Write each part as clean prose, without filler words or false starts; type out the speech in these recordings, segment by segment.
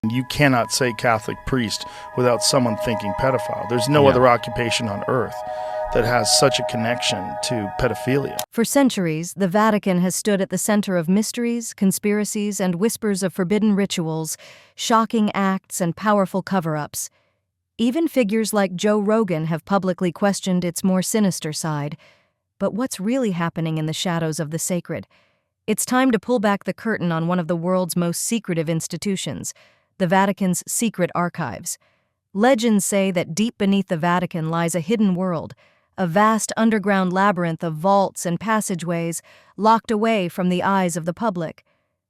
You cannot say Catholic priest without someone thinking pedophile. There's no other occupation on earth that has such a connection to pedophilia. For centuries, the Vatican has stood at the center of mysteries, conspiracies, and whispers of forbidden rituals, shocking acts, and powerful cover-ups. Even figures like Joe Rogan have publicly questioned its more sinister side. But what's really happening in the shadows of the sacred? It's time to pull back the curtain on one of the world's most secretive institutions, the Vatican's secret archives. Legends say that deep beneath the Vatican lies a hidden world, a vast underground labyrinth of vaults and passageways locked away from the eyes of the public.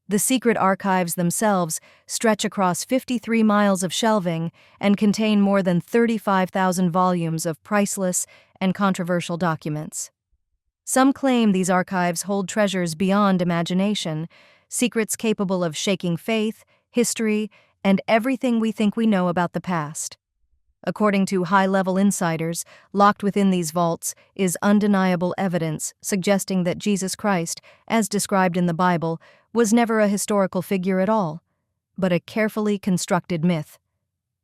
The secret archives themselves stretch across 53 miles of shelving and contain more than 35,000 volumes of priceless and controversial documents. Some claim these archives hold treasures beyond imagination, secrets capable of shaking faith, history, and everything we think we know about the past. According to high-level insiders, locked within these vaults is undeniable evidence suggesting that Jesus Christ, as described in the Bible, was never a historical figure at all, but a carefully constructed myth.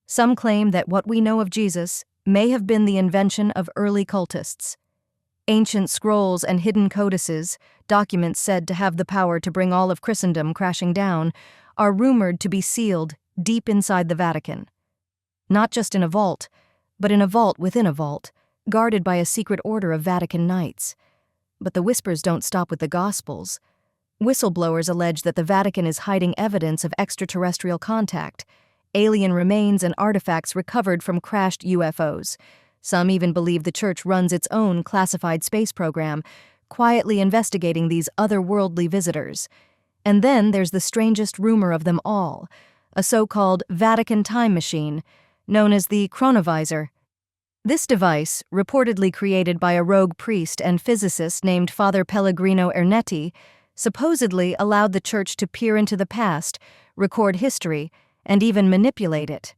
Some claim that what we know of Jesus may have been the invention of early cultists. Ancient scrolls and hidden codices, documents said to have the power to bring all of Christendom crashing down, are rumored to be sealed deep inside the Vatican. Not just in a vault, but in a vault within a vault, guarded by a secret order of Vatican knights. But the whispers don't stop with the Gospels. Whistleblowers allege that the Vatican is hiding evidence of extraterrestrial contact, alien remains and artifacts recovered from crashed UFOs. Some even believe the Church runs its own classified space program, quietly investigating these otherworldly visitors. And then there's the strangest rumor of them all, a so-called Vatican time machine, known as the chronovisor. This device, reportedly created by a rogue priest and physicist named Father Pellegrino Ernetti, supposedly allowed the Church to peer into the past, record history, and even manipulate it.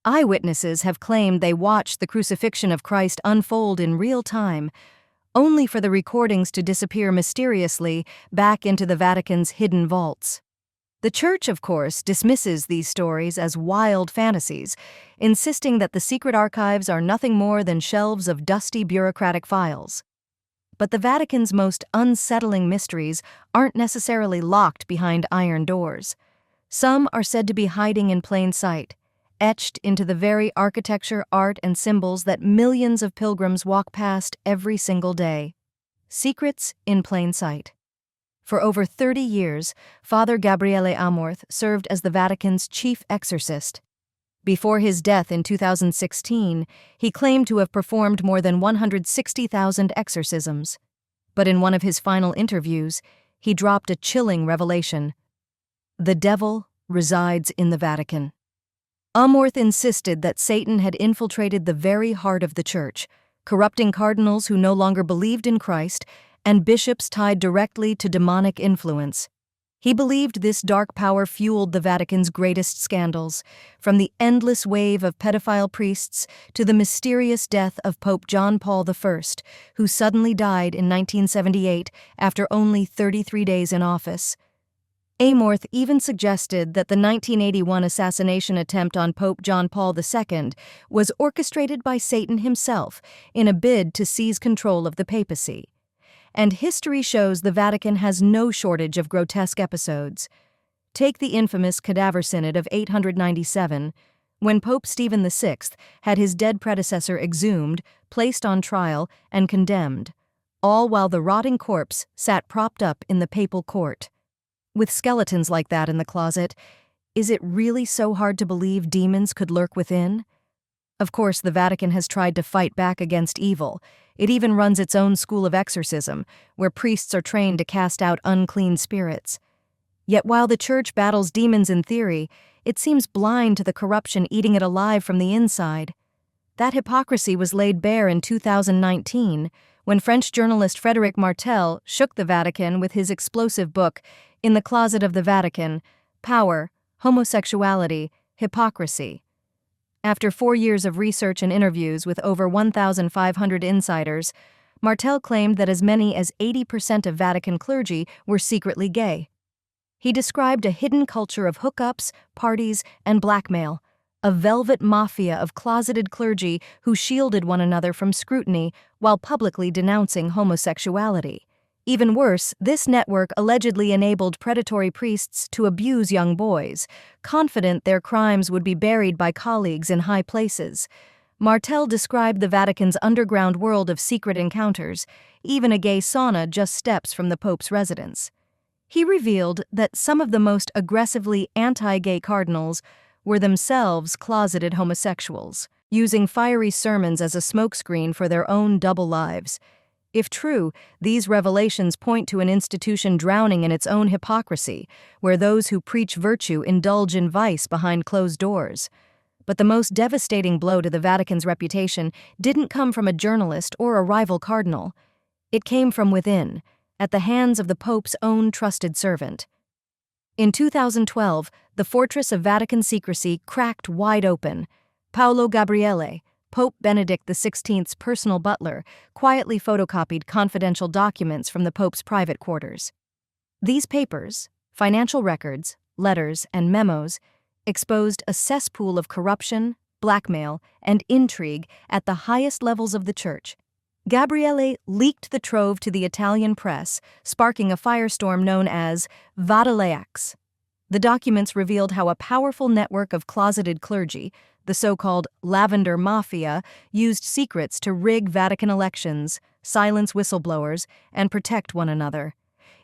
Eyewitnesses have claimed they watched the crucifixion of Christ unfold in real time, only for the recordings to disappear mysteriously back into the Vatican's hidden vaults. The Church, of course, dismisses these stories as wild fantasies, insisting that the secret archives are nothing more than shelves of dusty bureaucratic files. But the Vatican's most unsettling mysteries aren't necessarily locked behind iron doors. Some are said to be hiding in plain sight, etched into the very architecture, art, and symbols that millions of pilgrims walk past every single day. Secrets in plain sight. For over 30 years, Father Gabriele Amorth served as the Vatican's chief exorcist. Before his death in 2016, he claimed to have performed more than 160,000 exorcisms. But in one of his final interviews, he dropped a chilling revelation. The devil resides in the Vatican. Amorth insisted that Satan had infiltrated the very heart of the Church, corrupting cardinals who no longer believed in Christ and bishops tied directly to demonic influence. He believed this dark power fueled the Vatican's greatest scandals, from the endless wave of pedophile priests to the mysterious death of Pope John Paul I, who suddenly died in 1978 after only 33 days in office. Amorth even suggested that the 1981 assassination attempt on Pope John Paul II was orchestrated by Satan himself in a bid to seize control of the papacy. And history shows the Vatican has no shortage of grotesque episodes. Take the infamous Cadaver Synod of 897, when Pope Stephen VI had his dead predecessor exhumed, placed on trial, and condemned, all while the rotting corpse sat propped up in the papal court. With skeletons like that in the closet, is it really so hard to believe demons could lurk within? Of course, the Vatican has tried to fight back against evil. It even runs its own school of exorcism, where priests are trained to cast out unclean spirits. Yet while the Church battles demons in theory, it seems blind to the corruption eating it alive from the inside. That hypocrisy was laid bare in 2019, when French journalist Frédéric Martel shook the Vatican with his explosive book, In the Closet of the Vatican: Power, Homosexuality, Hypocrisy. After 4 years of research and interviews with over 1,500 insiders, Martel claimed that as many as 80% of Vatican clergy were secretly gay. He described a hidden culture of hookups, parties, and blackmail, a velvet mafia of closeted clergy who shielded one another from scrutiny while publicly denouncing homosexuality. Even worse, this network allegedly enabled predatory priests to abuse young boys, confident their crimes would be buried by colleagues in high places. Martel described the Vatican's underground world of secret encounters, even a gay sauna just steps from the Pope's residence. He revealed that some of the most aggressively anti-gay cardinals were themselves closeted homosexuals, using fiery sermons as a smokescreen for their own double lives. If true, these revelations point to an institution drowning in its own hypocrisy, where those who preach virtue indulge in vice behind closed doors. But the most devastating blow to the Vatican's reputation didn't come from a journalist or a rival cardinal. It came from within, at the hands of the Pope's own trusted servant. In 2012, the fortress of Vatican secrecy cracked wide open. Paolo Gabriele, Pope Benedict XVI's personal butler, quietly photocopied confidential documents from the Pope's private quarters. These papers, financial records, letters, and memos, exposed a cesspool of corruption, blackmail, and intrigue at the highest levels of the Church. Gabriele leaked the trove to the Italian press, sparking a firestorm known as Vatileaks. The documents revealed how a powerful network of closeted clergy, the so-called Lavender Mafia, used secrets to rig Vatican elections, silence whistleblowers, and protect one another.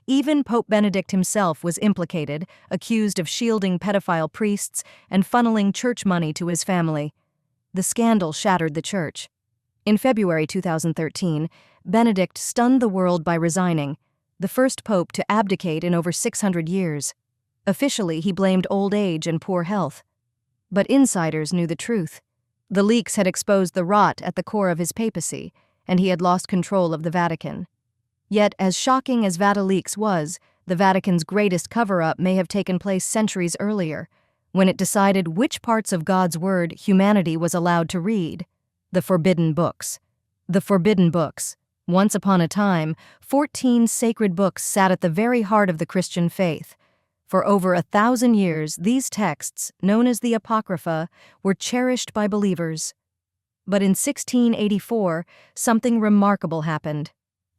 Even Pope Benedict himself was implicated, accused of shielding pedophile priests and funneling church money to his family. The scandal shattered the Church. In February 2013, Benedict stunned the world by resigning, the first pope to abdicate in over 600 years. Officially, he blamed old age and poor health. But insiders knew the truth. The leaks had exposed the rot at the core of his papacy, and he had lost control of the Vatican. Yet, as shocking as Vatileaks was, the Vatican's greatest cover-up may have taken place centuries earlier, when it decided which parts of God's Word humanity was allowed to read. The Forbidden Books. The Forbidden Books. Once upon a time, 14 sacred books sat at the very heart of the Christian faith. For over 1,000 years, these texts, known as the Apocrypha, were cherished by believers. But in 1684, something remarkable happened.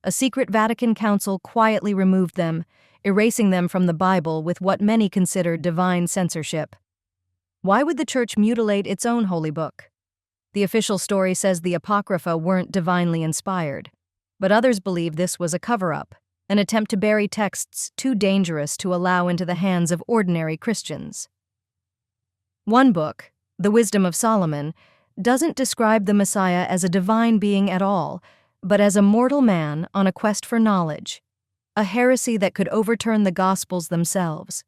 A secret Vatican council quietly removed them, erasing them from the Bible with what many considered divine censorship. Why would the Church mutilate its own holy book? The official story says the Apocrypha weren't divinely inspired, but others believe this was a cover-up, an attempt to bury texts too dangerous to allow into the hands of ordinary Christians. One book, The Wisdom of Solomon, doesn't describe the Messiah as a divine being at all, but as a mortal man on a quest for knowledge, a heresy that could overturn the Gospels themselves.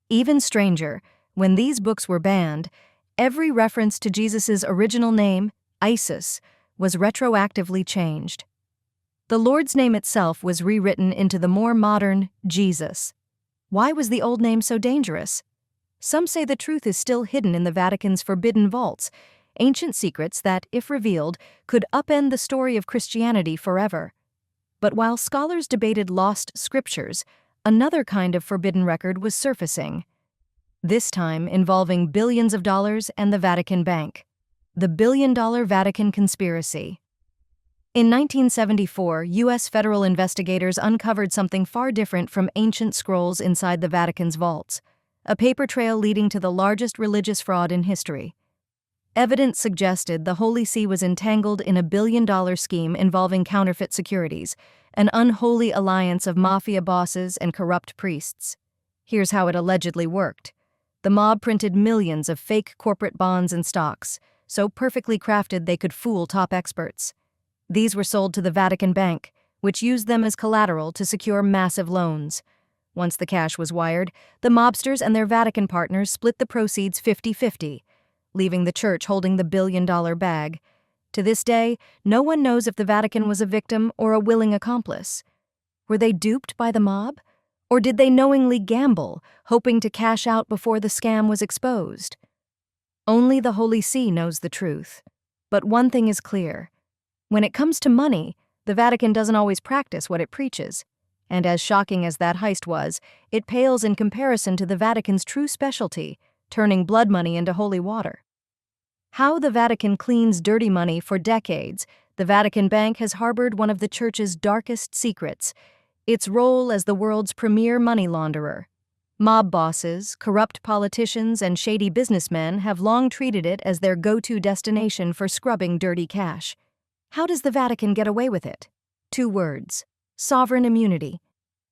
Even stranger, when these books were banned, every reference to Jesus' original name, Isis, was retroactively changed. The Lord's name itself was rewritten into the more modern Jesus. Why was the old name so dangerous? Some say the truth is still hidden in the Vatican's forbidden vaults, ancient secrets that, if revealed, could upend the story of Christianity forever. But while scholars debated lost scriptures, another kind of forbidden record was surfacing. This time involving billions of dollars and the Vatican Bank. The billion-dollar Vatican conspiracy. In 1974, U.S. federal investigators uncovered something far different from ancient scrolls inside the Vatican's vaults, a paper trail leading to the largest religious fraud in history. Evidence suggested the Holy See was entangled in a billion-dollar scheme involving counterfeit securities, an unholy alliance of mafia bosses and corrupt priests. Here's how it allegedly worked. The mob printed millions of fake corporate bonds and stocks, so perfectly crafted they could fool top experts. These were sold to the Vatican Bank, which used them as collateral to secure massive loans. Once the cash was wired, the mobsters and their Vatican partners split the proceeds 50-50, leaving the Church holding the billion-dollar bag. To this day, no one knows if the Vatican was a victim or a willing accomplice. Were they duped by the mob? Or did they knowingly gamble, hoping to cash out before the scam was exposed? Only the Holy See knows the truth. But one thing is clear. When it comes to money, the Vatican doesn't always practice what it preaches. And as shocking as that heist was, it pales in comparison to the Vatican's true specialty, turning blood money into holy water. How the Vatican cleans dirty money for decades, the Vatican Bank has harbored one of the Church's darkest secrets: its role as the world's premier money launderer. Mob bosses, corrupt politicians, and shady businessmen have long treated it as their go-to destination for scrubbing dirty cash. How does the Vatican get away with it? 2 words: sovereign immunity.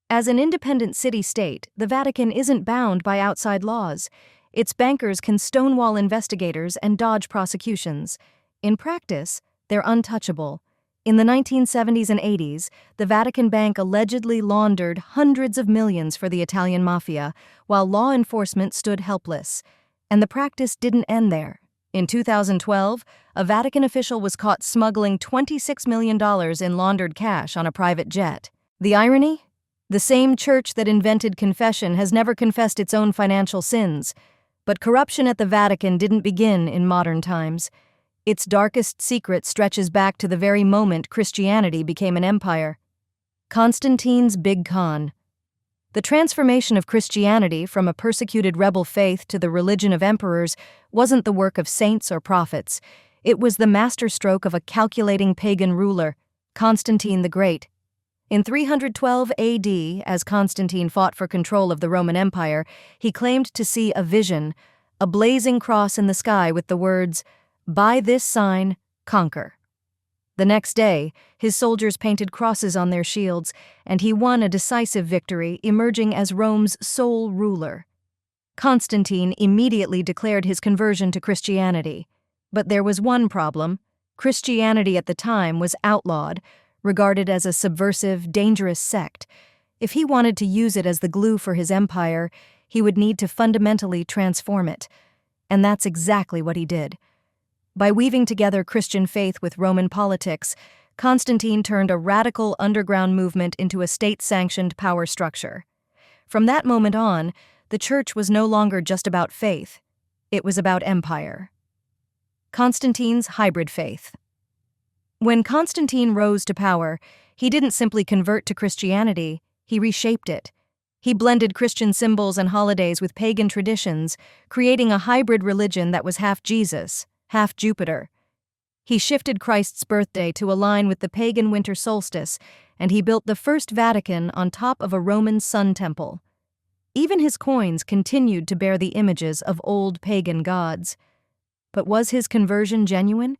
As an independent city-state, the Vatican isn't bound by outside laws. Its bankers can stonewall investigators and dodge prosecutions. In practice, they're untouchable. In the 1970s and 80s, the Vatican Bank allegedly laundered hundreds of millions for the Italian mafia, while law enforcement stood helpless. And the practice didn't end there. In 2012, a Vatican official was caught smuggling $26 million in laundered cash on a private jet. The irony? The same church that invented confession has never confessed its own financial sins. But corruption at the Vatican didn't begin in modern times. Its darkest secret stretches back to the very moment Christianity became an empire. Constantines Big Con. The transformation of Christianity from a persecuted rebel faith to the religion of emperors wasn't the work of saints or prophets. It was the masterstroke of a calculating pagan ruler, Constantine the Great. In 312 AD, as Constantine fought for control of the Roman Empire, he claimed to see a vision, a blazing cross in the sky with the words, "By this sign, conquer." The next day, his soldiers painted crosses on their shields, and he won a decisive victory, emerging as Rome's sole ruler. Constantine immediately declared his conversion to Christianity. But there was one problem. Christianity at the time was outlawed, regarded as a subversive, dangerous sect. If he wanted to use it as the glue for his empire, he would need to fundamentally transform it. And that's exactly what he did. By weaving together Christian faith with Roman politics, Constantine turned a radical underground movement into a state-sanctioned power structure. From that moment on, the Church was no longer just about faith. It was about empire. Constantine's hybrid faith. When Constantine rose to power, he didn't simply convert to Christianity, he reshaped it. He blended Christian symbols and holidays with pagan traditions, creating a hybrid religion that was half Jesus, half Jupiter. He shifted Christ's birthday to align with the pagan winter solstice, and he built the first Vatican on top of a Roman sun temple. Even his coins continued to bear the images of old pagan gods. But was his conversion genuine?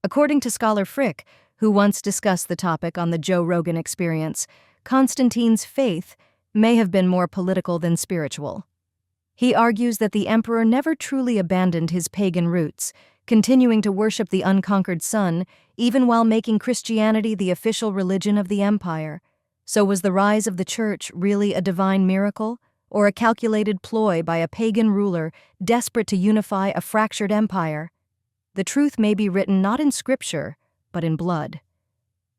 According to scholar Frick, who once discussed the topic on the Joe Rogan Experience, Constantine's faith may have been more political than spiritual. He argues that the emperor never truly abandoned his pagan roots, continuing to worship the unconquered sun, even while making Christianity the official religion of the empire. So was the rise of the Church really a divine miracle, or a calculated ploy by a pagan ruler desperate to unify a fractured empire? The truth may be written not in scripture, but in blood.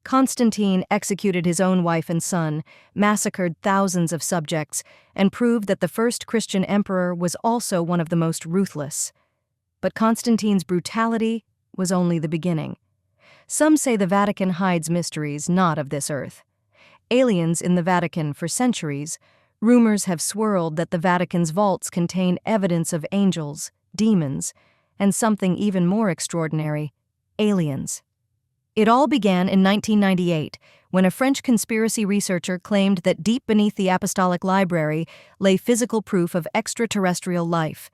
Constantine executed his own wife and son, massacred thousands of subjects, and proved that the first Christian emperor was also one of the most ruthless. But Constantine's brutality was only the beginning. Some say the Vatican hides mysteries not of this earth. Aliens in the Vatican for centuries, rumors have swirled that the Vatican's vaults contain evidence of angels, demons, and something even more extraordinary, aliens. It all began in 1998, when a French conspiracy researcher claimed that deep beneath the Apostolic Library lay physical proof of extraterrestrial life.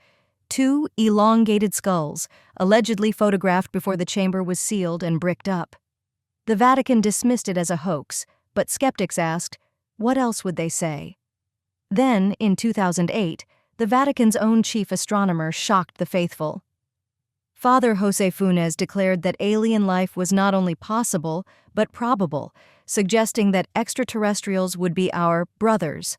2 elongated skulls, allegedly photographed before the chamber was sealed and bricked up. The Vatican dismissed it as a hoax, but skeptics asked, what else would they say? Then, in 2008, the Vatican's own chief astronomer shocked the faithful. Father Jose Funes declared that alien life was not only possible, but probable, suggesting that extraterrestrials would be our brothers.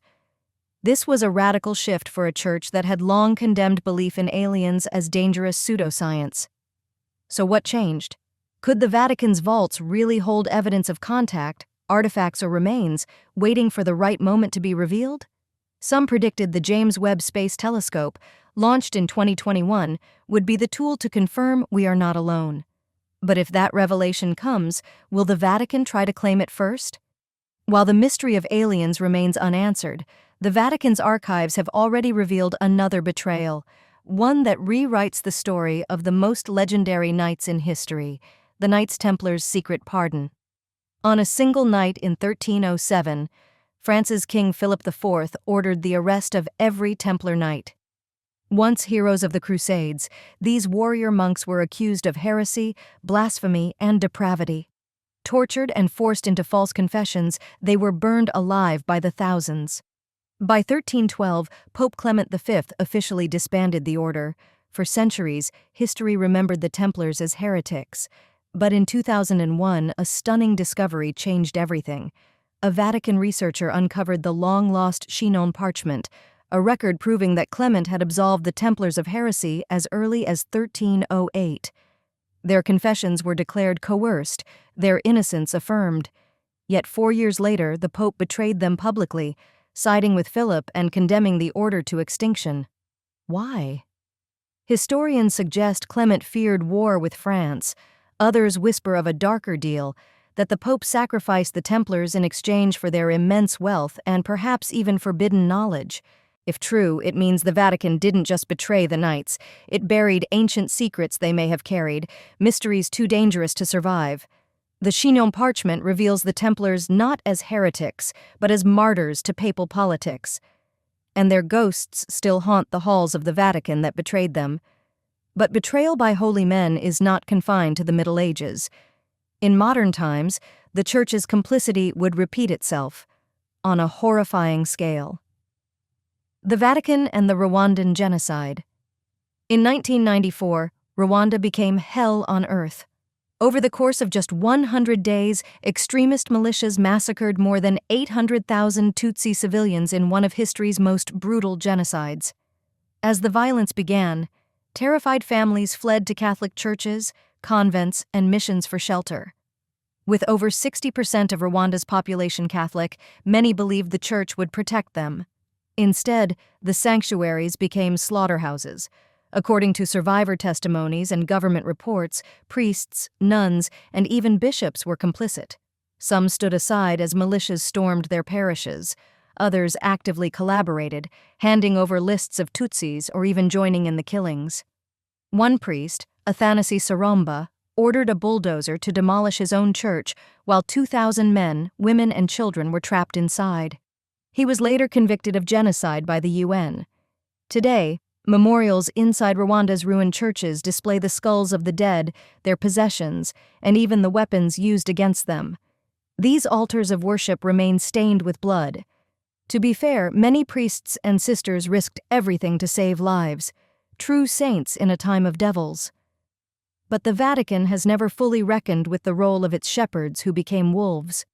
This was a radical shift for a church that had long condemned belief in aliens as dangerous pseudoscience. So what changed? Could the Vatican's vaults really hold evidence of contact, artifacts or remains, waiting for the right moment to be revealed? Some predicted the James Webb Space Telescope, launched in 2021, would be the tool to confirm we are not alone. But if that revelation comes, will the Vatican try to claim it first? While the mystery of aliens remains unanswered, the Vatican's archives have already revealed another betrayal, one that rewrites the story of the most legendary knights in history, the Knights Templars' secret pardon. On a single night in 1307, France's King Philip IV ordered the arrest of every Templar knight. Once heroes of the Crusades, these warrior monks were accused of heresy, blasphemy, and depravity. Tortured and forced into false confessions, they were burned alive by the thousands. By 1312, Pope Clement V officially disbanded the order. For centuries, history remembered the Templars as heretics. But in 2001, a stunning discovery changed everything. A Vatican researcher uncovered the long-lost Chinon parchment, a record proving that Clement had absolved the Templars of heresy as early as 1308. Their confessions were declared coerced, their innocence affirmed. Yet 4 years later, the Pope betrayed them publicly, siding with Philip and condemning the order to extinction. Why? Historians suggest Clement feared war with France. Others whisper of a darker deal, that the Pope sacrificed the Templars in exchange for their immense wealth and perhaps even forbidden knowledge. If true, it means the Vatican didn't just betray the knights, it buried ancient secrets they may have carried, mysteries too dangerous to survive. The Chinon parchment reveals the Templars not as heretics, but as martyrs to papal politics. And their ghosts still haunt the halls of the Vatican that betrayed them. But betrayal by holy men is not confined to the Middle Ages. In modern times, the Church's complicity would repeat itself, on a horrifying scale. The Vatican and the Rwandan Genocide. In 1994, Rwanda became hell on earth. Over the course of just 100 days, extremist militias massacred more than 800,000 Tutsi civilians in one of history's most brutal genocides. As the violence began, terrified families fled to Catholic churches, convents, and missions for shelter. With over 60% of Rwanda's population Catholic, many believed the Church would protect them. Instead, the sanctuaries became slaughterhouses. According to survivor testimonies and government reports, priests, nuns, and even bishops were complicit. Some stood aside as militias stormed their parishes. Others actively collaborated, handing over lists of Tutsis or even joining in the killings. One priest, Athanasi Saromba, ordered a bulldozer to demolish his own church while 2,000 men, women, and children were trapped inside. He was later convicted of genocide by the UN. Today, memorials inside Rwanda's ruined churches display the skulls of the dead, their possessions, and even the weapons used against them. These altars of worship remain stained with blood. To be fair, many priests and sisters risked everything to save lives, true saints in a time of devils. But the Vatican has never fully reckoned with the role of its shepherds who became wolves.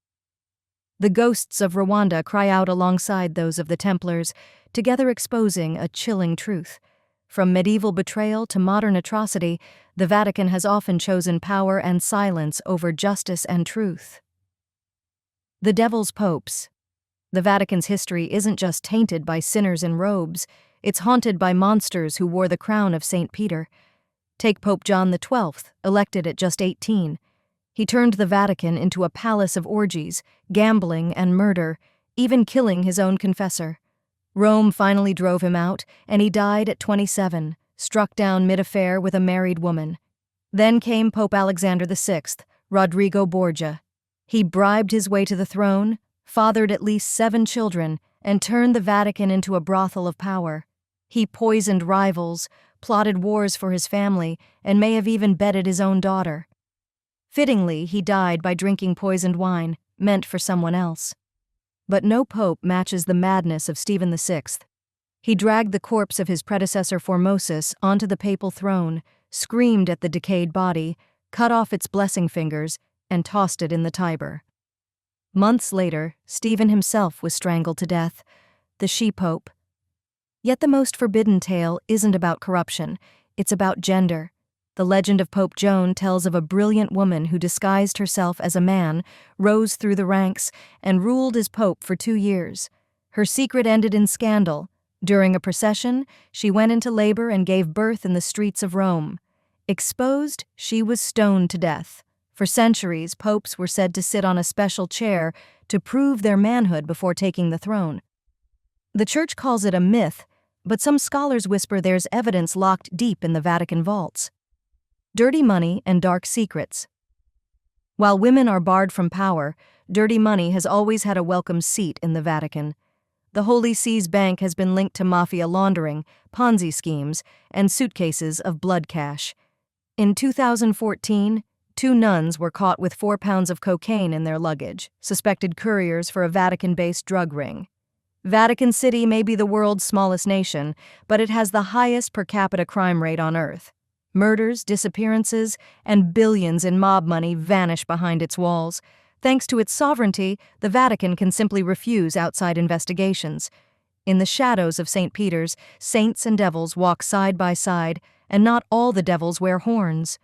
The ghosts of Rwanda cry out alongside those of the Templars, together exposing a chilling truth. From medieval betrayal to modern atrocity, the Vatican has often chosen power and silence over justice and truth. The Devil's Popes. The Vatican's history isn't just tainted by sinners in robes, it's haunted by monsters who wore the crown of St. Peter. Take Pope John XII, elected at just 18. He turned the Vatican into a palace of orgies, gambling, and murder, even killing his own confessor. Rome finally drove him out, and he died at 27, struck down mid-affair with a married woman. Then came Pope Alexander VI, Rodrigo Borgia. He bribed his way to the throne, fathered at least 7 children, and turned the Vatican into a brothel of power. He poisoned rivals, plotted wars for his family, and may have even bedded his own daughter. Fittingly, he died by drinking poisoned wine, meant for someone else. But no pope matches the madness of Stephen VI. He dragged the corpse of his predecessor Formosus onto the papal throne, screamed at the decayed body, cut off its blessing fingers, and tossed it in the Tiber. Months later, Stephen himself was strangled to death, the she-pope. Yet the most forbidden tale isn't about corruption, it's about gender. The legend of Pope Joan tells of a brilliant woman who disguised herself as a man, rose through the ranks, and ruled as pope for 2 years. Her secret ended in scandal. During a procession, she went into labor and gave birth in the streets of Rome. Exposed, she was stoned to death. For centuries, popes were said to sit on a special chair to prove their manhood before taking the throne. The Church calls it a myth, but some scholars whisper there's evidence locked deep in the Vatican vaults. Dirty money and dark secrets. While women are barred from power, dirty money has always had a welcome seat in the Vatican. The Holy See's bank has been linked to mafia laundering, Ponzi schemes, and suitcases of blood cash. In 2014, 2 nuns were caught with 4 pounds of cocaine in their luggage, suspected couriers for a Vatican-based drug ring. Vatican City may be the world's smallest nation, but it has the highest per capita crime rate on Earth. Murders, disappearances, and billions in mob money vanish behind its walls. Thanks to its sovereignty, the Vatican can simply refuse outside investigations. In the shadows of St. Peter's, saints and devils walk side by side, and not all the devils wear horns.